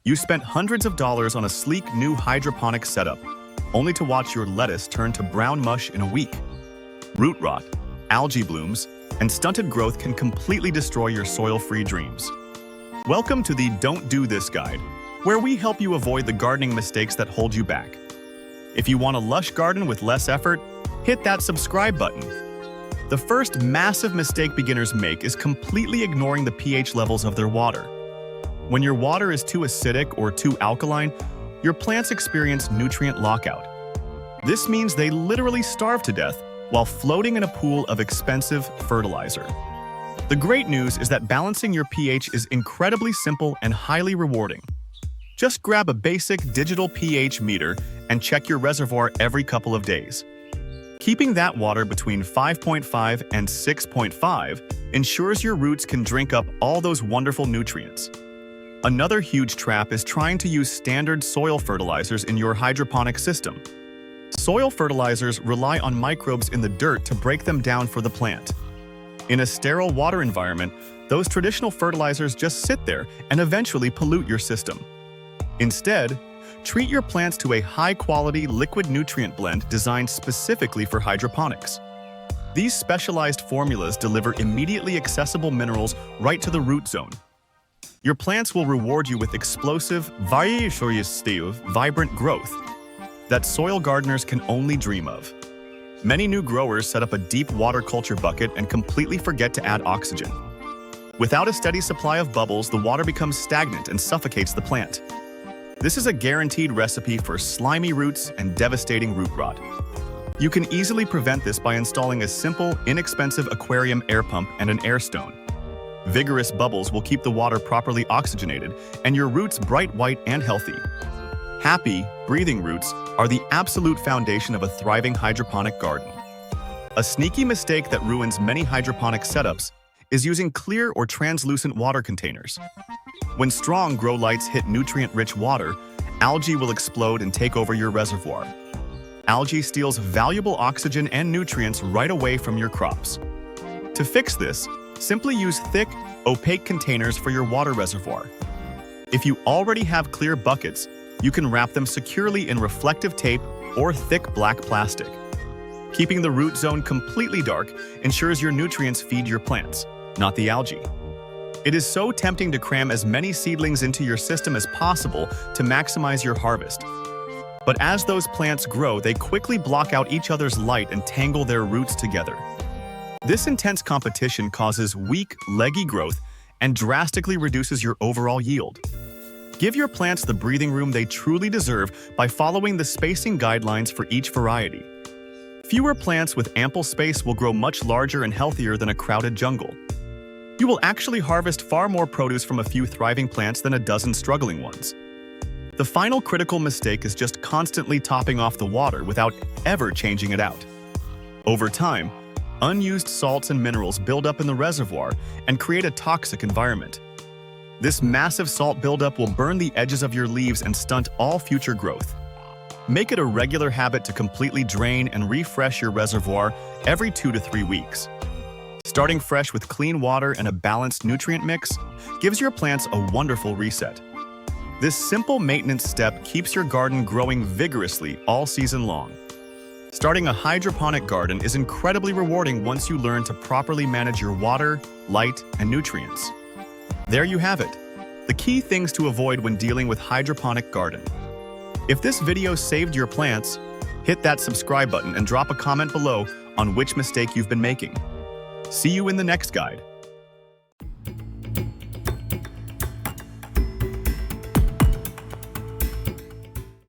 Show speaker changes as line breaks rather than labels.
You spent hundreds of dollars on a sleek new hydroponic setup, only to watch your lettuce turn to brown mush in a week. Root rot, algae blooms, and stunted growth can completely destroy your soil-free dreams. Welcome to the Don't Do This guide, where we help you avoid the gardening mistakes that hold you back. If you want a lush garden with less effort, hit that subscribe button. The first massive mistake beginners make is completely ignoring the pH levels of their water. When your water is too acidic or too alkaline, your plants experience nutrient lockout. This means they literally starve to death while floating in a pool of expensive fertilizer. The great news is that balancing your pH is incredibly simple and highly rewarding. Just grab a basic digital pH meter and check your reservoir every couple of days. Keeping that water between 5.5 and 6.5 ensures your roots can drink up all those wonderful nutrients. Another huge trap is trying to use standard soil fertilizers in your hydroponic system. Soil fertilizers rely on microbes in the dirt to break them down for the plant. In a sterile water environment, those traditional fertilizers just sit there and eventually pollute your system. Instead, treat your plants to a high-quality liquid nutrient blend designed specifically for hydroponics. These specialized formulas deliver immediately accessible minerals right to the root zone. Your plants will reward you with explosive, vibrant growth that soil gardeners can only dream of. Many new growers set up a deep water culture bucket and completely forget to add oxygen. Without a steady supply of bubbles, the water becomes stagnant and suffocates the plant. This is a guaranteed recipe for slimy roots and devastating root rot. You can easily prevent this by installing a simple, inexpensive aquarium air pump and an air stone. Vigorous bubbles will keep the water properly oxygenated and your roots bright white and healthy. Happy, breathing roots are the absolute foundation of a thriving hydroponic garden. A sneaky mistake that ruins many hydroponic setups is using clear or translucent water containers. When strong grow lights hit nutrient-rich water, algae will explode and take over your reservoir. Algae steals valuable oxygen and nutrients right away from your crops. To fix this, simply use thick, opaque containers for your water reservoir. If you already have clear buckets, you can wrap them securely in reflective tape or thick black plastic. Keeping the root zone completely dark ensures your nutrients feed your plants, not the algae. It is so tempting to cram as many seedlings into your system as possible to maximize your harvest. But as those plants grow, they quickly block out each other's light and tangle their roots together. This intense competition causes weak, leggy growth and drastically reduces your overall yield. Give your plants the breathing room they truly deserve by following the spacing guidelines for each variety. Fewer plants with ample space will grow much larger and healthier than a crowded jungle. You will actually harvest far more produce from a few thriving plants than a dozen struggling ones. The final critical mistake is just constantly topping off the water without ever changing it out. Over time, unused salts and minerals build up in the reservoir and create a toxic environment. This massive salt buildup will burn the edges of your leaves and stunt all future growth. Make it a regular habit to completely drain and refresh your reservoir every 2 to 3 weeks. Starting fresh with clean water and a balanced nutrient mix gives your plants a wonderful reset. This simple maintenance step keeps your garden growing vigorously all season long. Starting a hydroponic garden is incredibly rewarding once you learn to properly manage your water, light, and nutrients. There you have it, the key things to avoid when dealing with hydroponic garden. If this video saved your plants, hit that subscribe button and drop a comment below on which mistake you've been making. See you in the next guide.